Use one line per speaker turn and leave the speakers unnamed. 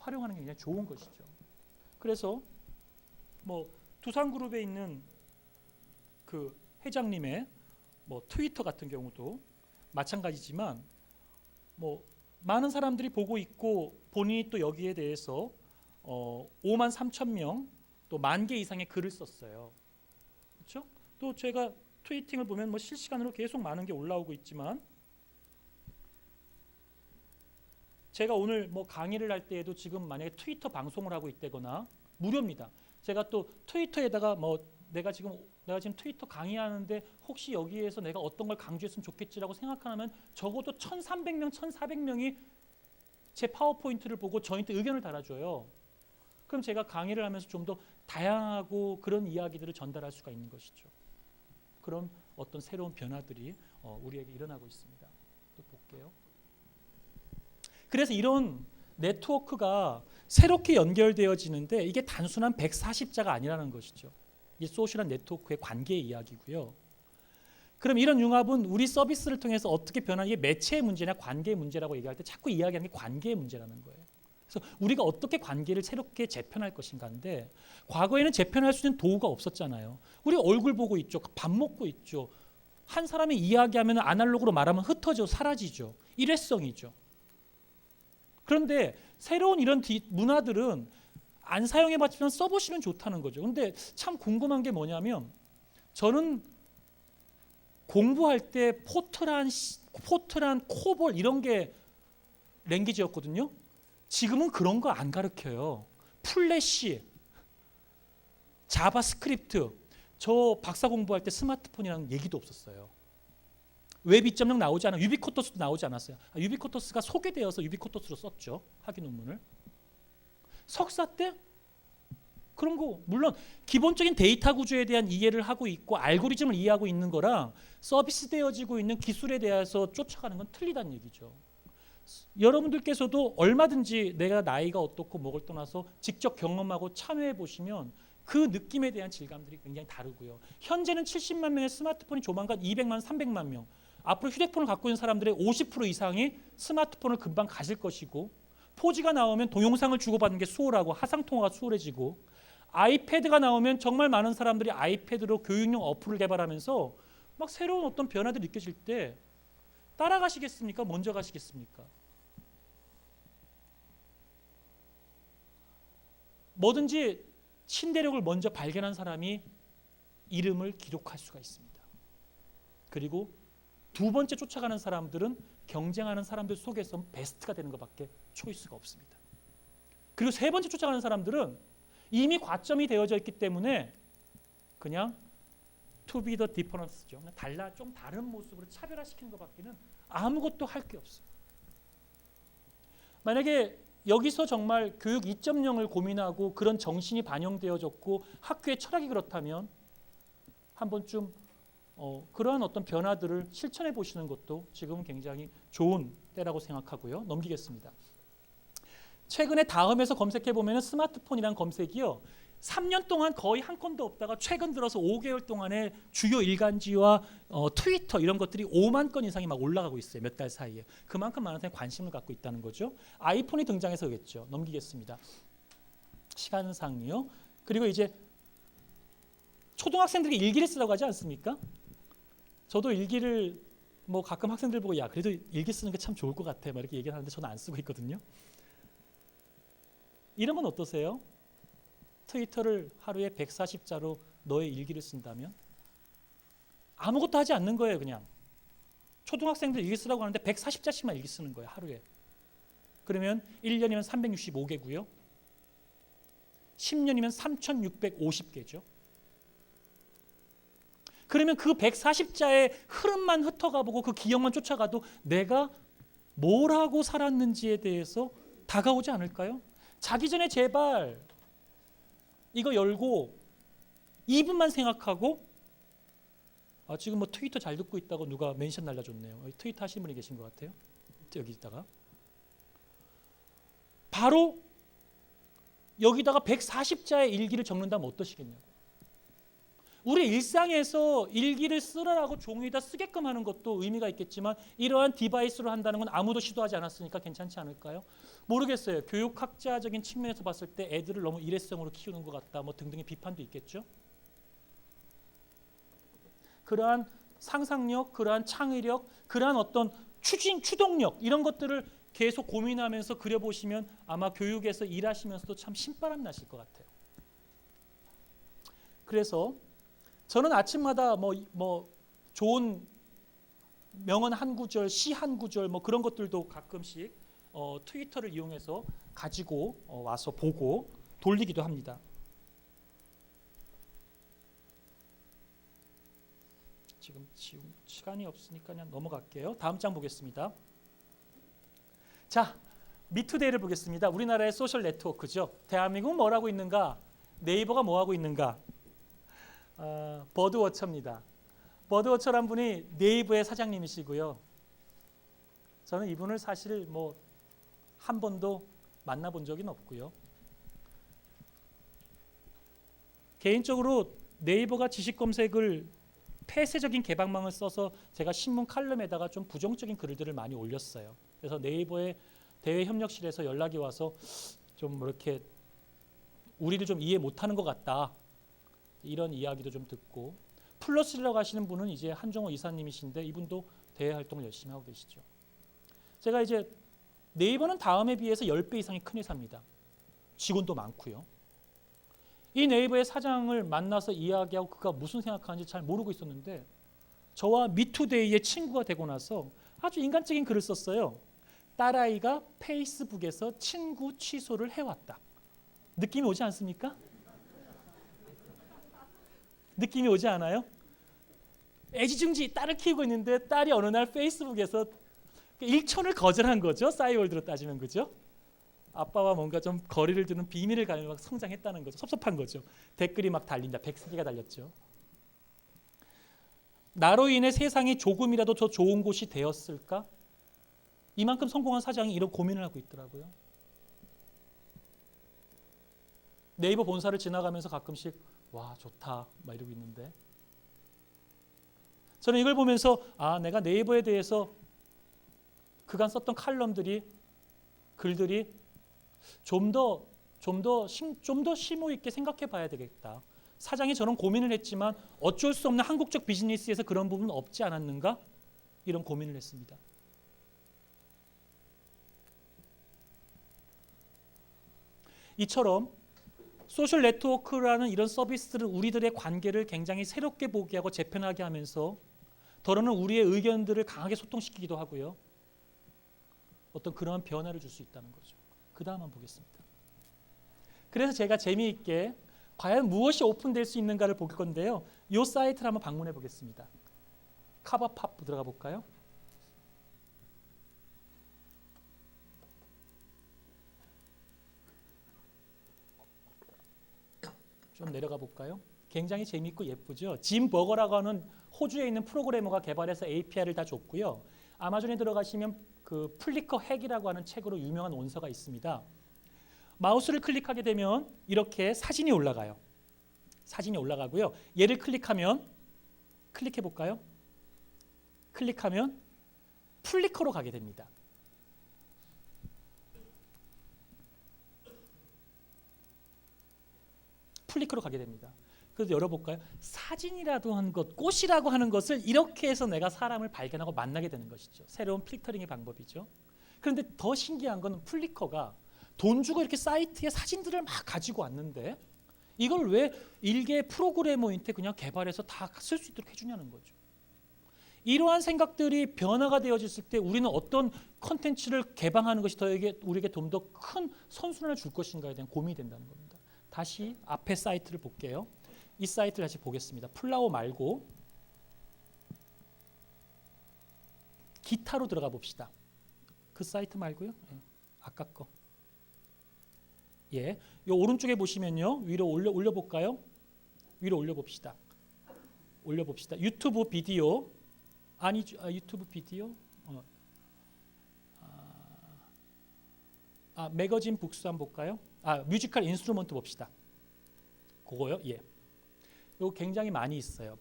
활용하는 게 굉장히 좋은 것이죠. 그래서 뭐 두산그룹에 있는 그 회장님의 뭐 트위터 같은 경우도 마찬가지지만 뭐 많은 사람들이 보고 있고 본인이 또 여기에 대해서 5만 3천 명 또 1만 개 이상의 글을 썼어요. 그렇죠? 또 제가 트위팅을 보면 뭐 실시간으로 계속 많은 게 올라오고 있지만 제가 오늘 뭐 강의를 할 때에도 지금 만약에 트위터 방송을 하고 있다거나 무료입니다. 제가 또 트위터에다가 뭐 내가 지금 트위터 강의하는데 혹시 여기에서 내가 어떤 걸 강조했으면 좋겠지라고 생각하면 적어도 1,300명, 1,400명이 제 파워포인트를 보고 저한테 의견을 달아줘요. 그럼 제가 강의를 하면서 좀 더 다양하고 그런 이야기들을 전달할 수가 있는 것이죠. 그런 어떤 새로운 변화들이 우리에게 일어나고 있습니다. 또 볼게요. 그래서 이런 네트워크가 새롭게 연결되어지는데 이게 단순한 140자가 아니라는 것이죠. 이 소셜한 네트워크의 관계의 이야기고요. 그럼 이런 융합은 우리 서비스를 통해서 어떻게 변하는 게 매체의 문제냐 관계의 문제라고 얘기할 때 자꾸 이야기하는 게 관계의 문제라는 거예요. 그래서 우리가 어떻게 관계를 새롭게 재편할 것인가인데 과거에는 재편할 수 있는 도구가 없었잖아요. 우리 얼굴 보고 있죠. 밥 먹고 있죠. 한 사람이 이야기하면 아날로그로 말하면 흩어져 사라지죠. 일회성이죠. 그런데 새로운 이런 문화들은 안 사용해봤지만 써보시면 좋다는 거죠. 근데 참 궁금한 게 뭐냐면 저는 공부할 때 포트란, 코볼 이런 게 랭귀지였거든요. 지금은 그런 거 안 가르쳐요. 플래시, 자바스크립트. 저 박사 공부할 때 스마트폰이라는 얘기도 없었어요. 웹 2.0 나오지 않아. 유비쿼터스도 나오지 않았어요. 유비쿼터스가 소개되어서 유비쿼터스로 썼죠. 학위 논문을. 석사 때 그런 거 물론 기본적인 데이터 구조에 대한 이해를 하고 있고 알고리즘을 이해하고 있는 거랑 서비스되어지고 있는 기술에 대해서 쫓아가는 건 틀리다는 얘기죠. 여러분들께서도 얼마든지 내가 나이가 어떻고 뭐를 떠나서 직접 경험하고 참여해 보시면 그 느낌에 대한 질감들이 굉장히 다르고요. 현재는 70만 명의 스마트폰이 조만간 200만, 300만 명. 앞으로 휴대폰을 갖고 있는 사람들의 50% 이상이 스마트폰을 금방 가질 것이고 4G가 나오면 동영상을 주고받는 게 수월하고 화상통화가 수월해지고 아이패드가 나오면 정말 많은 사람들이 아이패드로 교육용 어플을 개발하면서 막 새로운 어떤 변화들이 느껴질 때 따라가시겠습니까? 먼저 가시겠습니까? 뭐든지 신대륙을 먼저 발견한 사람이 이름을 기록할 수가 있습니다. 그리고 두 번째 쫓아가는 사람들은 경쟁하는 사람들 속에서 베스트가 되는 것밖에 초이스가 없습니다. 그리고 세 번째 쫓아가는 사람들은 이미 과점이 되어져 있기 때문에 그냥 to be the difference죠. 좀 다른 모습으로 차별화시키는 것밖에는 아무것도 할 게 없어요. 만약에 여기서 정말 교육 2.0을 고민하고 그런 정신이 반영되어졌고 학교의 철학이 그렇다면 한 번쯤 그러한 어떤 변화들을 실천해 보시는 것도 지금은 굉장히 좋은 때라고 생각하고요. 넘기겠습니다. 최근에 다음에서 검색해 보면 스마트폰이란 검색이요. 3년 동안 거의 한 건도 없다가 최근 들어서 5개월 동안에 주요 일간지와 트위터 이런 것들이 5만 건 이상이 막 올라가고 있어요. 몇 달 사이에. 그만큼 많은 사람이 관심을 갖고 있다는 거죠. 아이폰이 등장해서 그랬죠. 넘기겠습니다. 시간상이요. 그리고 이제 초등학생들이 일기를 쓰라고 하지 않습니까? 저도 일기를 뭐 가끔 학생들 보고 야 그래도 일기 쓰는 게 참 좋을 것 같아 막 이렇게 얘기하는데 저는 안 쓰고 있거든요. 이런 건 어떠세요? 트위터를 하루에 140자로 너의 일기를 쓴다면 아무것도 하지 않는 거예요. 그냥 초등학생들 일기 쓰라고 하는데 140자씩만 일기 쓰는 거예요. 하루에. 그러면 1년이면 365개고요. 10년이면 3650개죠. 그러면 그 140자의 흐름만 흩어가보고 그 기억만 쫓아가도 내가 뭘 하고 살았는지에 대해서 다가오지 않을까요? 자기 전에 제발 이거 열고 2분만 생각하고 지금 뭐 트위터 잘 듣고 있다고 누가 멘션 날려줬네요. 트위터 하신 분이 계신 것 같아요. 여기 있다가 바로 여기다가 140자의 일기를 적는다면 어떠시겠냐고. 우리 일상에서 일기를 쓰라라고 종이에다 쓰게끔 하는 것도 의미가 있겠지만 이러한 디바이스로 한다는 건 아무도 시도하지 않았으니까 괜찮지 않을까요? 모르겠어요. 교육학자적인 측면에서 봤을 때 애들을 너무 일회성으로 키우는 것 같다 뭐 등등의 비판도 있겠죠. 그러한 상상력, 그러한 창의력, 그러한 어떤 추동력 이런 것들을 계속 고민하면서 그려보시면 아마 교육에서 일하시면서도 참 신바람 나실 것 같아요. 그래서 저는 아침마다 뭐 좋은 명언 한 구절, 시 한 구절 뭐 그런 것들도 가끔씩 트위터를 이용해서 가지고 와서 보고 돌리기도 합니다. 지금 시간이 없으니까 그냥 넘어갈게요. 다음 장 보겠습니다. 자, 미투데이를 보겠습니다. 우리나라의 소셜 네트워크죠. 대한민국은 뭘 하고 있는가? 네이버가 뭐 하고 있는가? 버드워처입니다. 버드워처란 분이 네이버의 사장님이시고요. 저는 이분을 사실 뭐 한 번도 만나본 적은 없고요. 개인적으로 네이버가 지식 검색을 폐쇄적인 개방망을 써서 제가 신문 칼럼에다가 좀 부정적인 글들을 많이 올렸어요. 그래서 네이버의 대외협력실에서 연락이 와서 좀 이렇게 우리를 좀 이해 못하는 것 같다. 이런 이야기도 좀 듣고 플러스라고 하시는 분은 이제 한정호 이사님이신데 이분도 대외 활동을 열심히 하고 계시죠. 제가 이제 네이버는 다음에 비해서 10배 이상이 큰 회사입니다. 직원도 많고요. 이 네이버의 사장을 만나서 이야기하고 그가 무슨 생각하는지 잘 모르고 있었는데 저와 미투데이의 친구가 되고 나서 아주 인간적인 글을 썼어요. 딸아이가 페이스북에서 친구 취소를 해왔다. 느낌이 오지 않습니까? 느낌이 오지 않아요? 애지중지 딸을 키우고 있는데 딸이 어느 날 페이스북에서 일촌을 거절한 거죠. 싸이월드로 따지면 그죠? 아빠와 뭔가 좀 거리를 두는 비밀을 가지고 막 성장했다는 거죠. 섭섭한 거죠. 댓글이 막 달린다. 103개가 달렸죠. 나로 인해 세상이 조금이라도 더 좋은 곳이 되었을까? 이만큼 성공한 사장이 이런 고민을 하고 있더라고요. 네이버 본사를 지나가면서 가끔씩 와 좋다 막 이러고 있는데 저는 이걸 보면서 내가 네이버에 대해서 그간 썼던 칼럼들이 글들이 좀 더 심오 있게 생각해 봐야 되겠다. 사장이 저런 고민을 했지만 어쩔 수 없는 한국적 비즈니스에서 그런 부분은 없지 않았는가? 이런 고민을 했습니다. 이처럼 소셜 네트워크라는 이런 서비스들은 우리들의 관계를 굉장히 새롭게 보게 하고 재편하게 하면서 더러는 우리의 의견들을 강하게 소통시키기도 하고요. 어떤 그러한 변화를 줄 수 있다는 거죠. 그 다음 한번 보겠습니다. 그래서 제가 재미있게 과연 무엇이 오픈될 수 있는가를 볼 건데요. 이 사이트를 한번 방문해 보겠습니다. 카바팝 들어가 볼까요? 좀 내려가 볼까요? 굉장히 재미있고 예쁘죠. 짐 버거라고 하는 호주에 있는 프로그래머가 개발해서 API를 다 줬고요. 아마존에 들어가시면 그 플리커 핵이라고 하는 책으로 유명한 원서가 있습니다. 마우스를 클릭하게 되면 이렇게 사진이 올라가요. 사진이 올라가고요. 얘를 클릭하면 클릭해 볼까요? 클릭하면 플리커로 가게 됩니다. 플리커로 가게 됩니다. 그래서 열어볼까요? 사진이라도 한 것, 꽃이라고 하는 것을 이렇게 해서 내가 사람을 발견하고 만나게 되는 것이죠. 새로운 필터링의 방법이죠. 그런데 더 신기한 건 플리커가 돈 주고 이렇게 사이트에 사진들을 막 가지고 왔는데 이걸 왜 일개 프로그래머한테 그냥 개발해서 다 쓸 수 있도록 해주냐는 거죠. 이러한 생각들이 변화가 되어졌을 때 우리는 어떤 컨텐츠를 개방하는 것이 우리에게 좀 더 큰 선순환을 줄 것인가에 대한 고민이 된다는 겁니다. 다시 앞에 사이트를 볼게요. 이 사이트를 다시 보겠습니다. 플라워 말고 기타로 들어가 봅시다. 그 사이트 말고요. 아까 거. 예, 요 오른쪽에 보시면요. 위로 올려 볼까요? 위로 올려 봅시다. 올려 봅시다. 유튜브 비디오 유튜브 비디오 매거진 북스 한번 볼까요? 뮤지컬 인스트루먼트 봅시다. 그거요. 예. 이거 굉장히 많이 있어요.